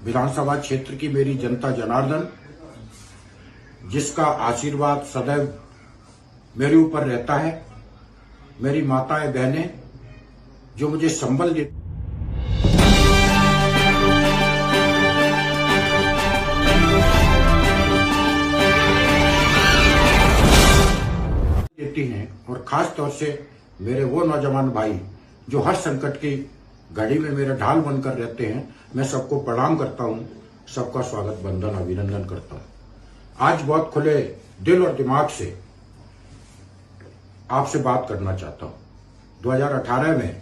विधानसभा क्षेत्र की मेरी जनता जनार्दन, जिसका आशीर्वाद सदैव मेरे ऊपर रहता है, मेरी माताएं बहनें जो मुझे संबल देती हैं, और खास तौर से मेरे वो नौजवान भाई जो हर संकट की घड़ी में मेरे ढाल बनकर रहते हैं, मैं सबको प्रणाम करता हूं, सबका स्वागत वंदन अभिनंदन करता हूं। आज बहुत खुले दिल और दिमाग से आपसे बात करना चाहता हूं। 2018 में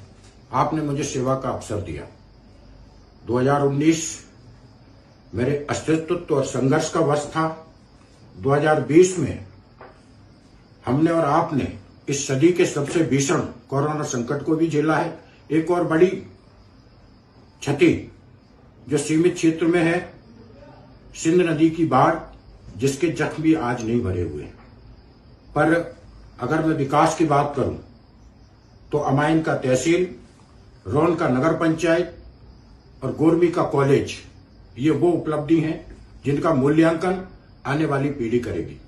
आपने मुझे सेवा का अवसर दिया। 2019 मेरे अस्तित्व और संघर्ष का वर्ष था। 2020 में हमने और आपने इस सदी के सबसे भीषण कोरोना संकट को भी झेला है। एक और बड़ी क्षति जो सीमित क्षेत्र में है, सिंध नदी की बाढ़, जिसके जख्म भी आज नहीं भरे हुए। पर अगर मैं विकास की बात करूं तो अमाइन का तहसील, रोन का नगर पंचायत और गोरमी का कॉलेज, ये वो उपलब्धि हैं जिनका मूल्यांकन आने वाली पीढ़ी करेगी।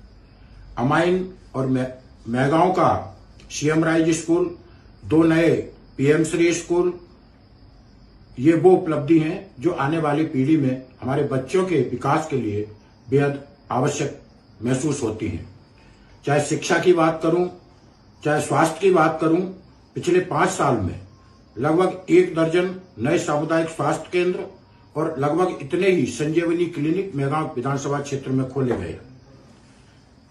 अमाइन और मैगांव का सीएम राइज स्कूल, 2 नए पीएम श्री स्कूल, ये वो उपलब्धि हैं जो आने वाली पीढ़ी में हमारे बच्चों के विकास के लिए बेहद आवश्यक महसूस होती हैं। चाहे शिक्षा की बात करूं, चाहे स्वास्थ्य की बात करूं, पिछले 5 साल में लगभग 1 दर्जन नए सामुदायिक स्वास्थ्य केंद्र और लगभग इतने ही संजीवनी क्लिनिक मैगांव विधानसभा क्षेत्र में खोले गए।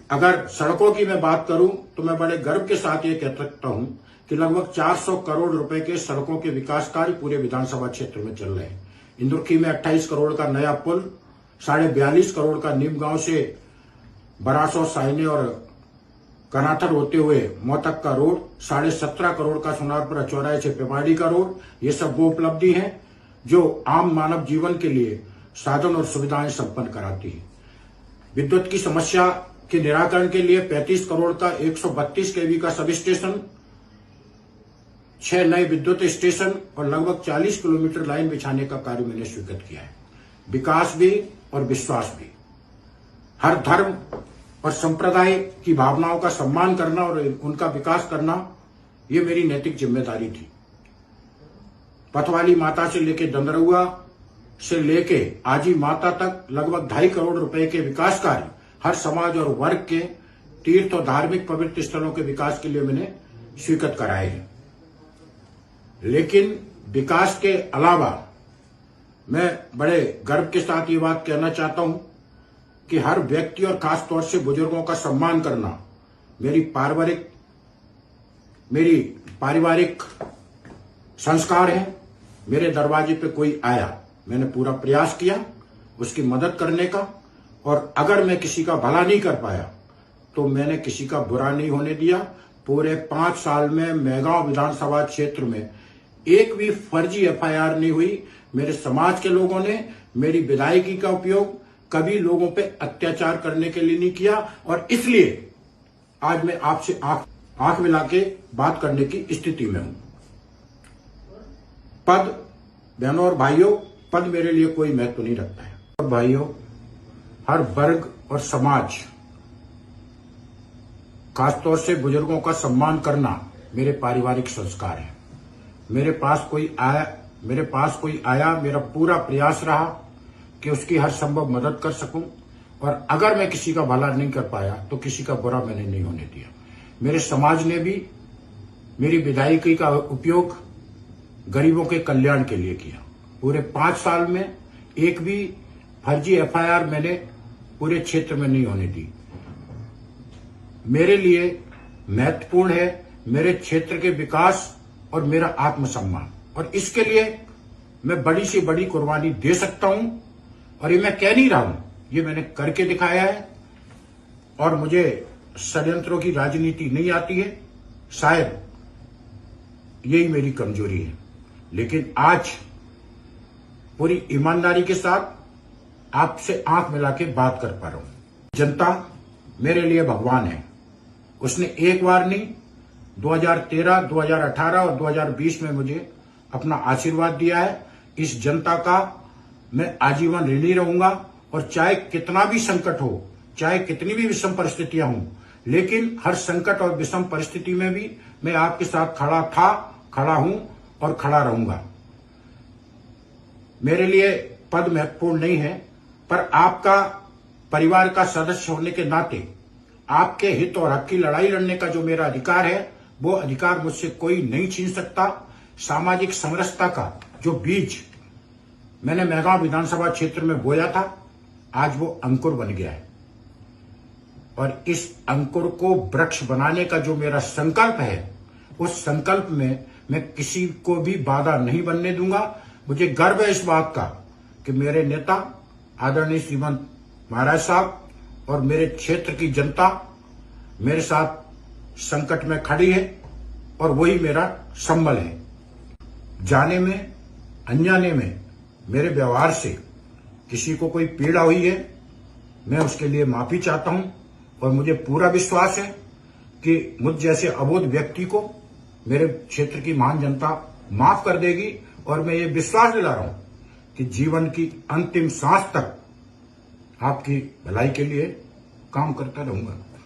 अगर सड़कों की मैं बात करूं तो मैं बड़े गर्व के साथ ये कह सकता हूं कि लगभग 400 करोड़ रुपए के सड़कों के विकास कार्य पूरे विधानसभा क्षेत्र में चल रहे हैं। इंदुर्खी में 28 करोड़ का नया पुल, 42.5 करोड़ का नीमगांव से बरासो, साइने और कनाथर होते हुए मोतक का रोड, 17.5 करोड़ का सोनारपुरा चौराहे से पेमाड़ी का रोड, ये सब वो उपलब्धि हैं जो आम मानव जीवन के लिए साधन और सुविधाएं संपन्न कराती है। विद्युत की समस्या के निराकरण के लिए 35 करोड़ का 132 केवी का सब स्टेशन, 6 नए विद्युत स्टेशन और लगभग 40 किलोमीटर लाइन बिछाने का कार्य मैंने स्वीकृत किया है। विकास भी और विश्वास भी, हर धर्म और संप्रदाय की भावनाओं का सम्मान करना और उनका विकास करना, ये मेरी नैतिक जिम्मेदारी थी। पथवाली माता से लेके दंदरुआ से लेके आजी माता तक लगभग 2.5 करोड़ रुपए के विकास कार्य हर समाज और वर्ग के तीर्थ और धार्मिक पवित्र स्थलों के विकास के लिए मैंने स्वीकृत कराए हैं। लेकिन विकास के अलावा मैं बड़े गर्व के साथ ये बात कहना चाहता हूं कि हर व्यक्ति और खास तौर से बुजुर्गों का सम्मान करना मेरी पारिवारिक संस्कार है। मेरे दरवाजे पे कोई आया, मैंने पूरा प्रयास किया उसकी मदद करने का, और अगर मैं किसी का भला नहीं कर पाया तो मैंने किसी का बुरा नहीं होने दिया। पूरे 5 साल में मैगांव विधानसभा क्षेत्र में एक भी फर्जी एफआईआर नहीं हुई। मेरे समाज के लोगों ने मेरी विधायकी का उपयोग कभी लोगों पे अत्याचार करने के लिए नहीं किया, और इसलिए आज मैं आपसे आंख मिला के बात करने की स्थिति में हूं। पद, बहनों और भाइयों, पद मेरे लिए कोई महत्व नहीं रखता है। और भाइयों, हर वर्ग और समाज, खासतौर से बुजुर्गों का सम्मान करना मेरे पारिवारिक संस्कार है। मेरे पास कोई आया, मेरा पूरा प्रयास रहा कि उसकी हर संभव मदद कर सकूं, और अगर मैं किसी का भला नहीं कर पाया तो किसी का बुरा मैंने नहीं होने दिया। मेरे समाज ने भी मेरी विधायकी का उपयोग गरीबों के कल्याण के लिए किया। पूरे 5 साल में एक भी फर्जी एफआईआर मैंने पूरे क्षेत्र में नहीं होने दी। मेरे लिए महत्वपूर्ण है मेरे क्षेत्र के विकास और मेरा आत्मसम्मान, और इसके लिए मैं बड़ी से बड़ी कुर्बानी दे सकता हूं। और ये मैं कह नहीं रहा हूं, ये मैंने करके दिखाया है। और मुझे षड्यंत्रों की राजनीति नहीं आती है, शायद यही मेरी कमजोरी है। लेकिन आज पूरी ईमानदारी के साथ आपसे आंख मिला के बात कर पा रहा हूं। जनता मेरे लिए भगवान है। उसने एक बार नहीं, 2013, 2018 और 2020 में मुझे अपना आशीर्वाद दिया है। इस जनता का मैं आजीवन ऋणी रहूंगा और चाहे कितना भी संकट हो, चाहे कितनी भी विषम परिस्थितियां हों, लेकिन हर संकट और विषम परिस्थिति में भी मैं आपके साथ खड़ा था, खड़ा हूं और खड़ा रहूंगा। मेरे लिए पद महत्वपूर्ण नहीं है, पर आपका परिवार का सदस्य होने के नाते आपके हित और हक की लड़ाई लड़ने का जो मेरा अधिकार है, वो अधिकार मुझसे कोई नहीं छीन सकता। सामाजिक समरसता का जो बीज मैंने मेहगांव विधानसभा क्षेत्र में बोया था, आज वो अंकुर बन गया है और इस अंकुर को वृक्ष बनाने का जो मेरा संकल्प है, उस संकल्प में मैं किसी को भी बाधा नहीं बनने दूंगा। मुझे गर्व है इस बात का कि मेरे नेता आदरणीय श्रीमंत महाराज साहब और मेरे क्षेत्र की जनता मेरे साथ संकट में खड़ी है और वही मेरा संबल है। जाने में अनजाने में मेरे व्यवहार से किसी को कोई पीड़ा हुई है, मैं उसके लिए माफी चाहता हूं और मुझे पूरा विश्वास है कि मुझ जैसे अबोध व्यक्ति को मेरे क्षेत्र की महान जनता माफ कर देगी और मैं ये विश्वास दिला रहा हूं कि जीवन की अंतिम सांस तक आपकी भलाई के लिए काम करता रहूंगा।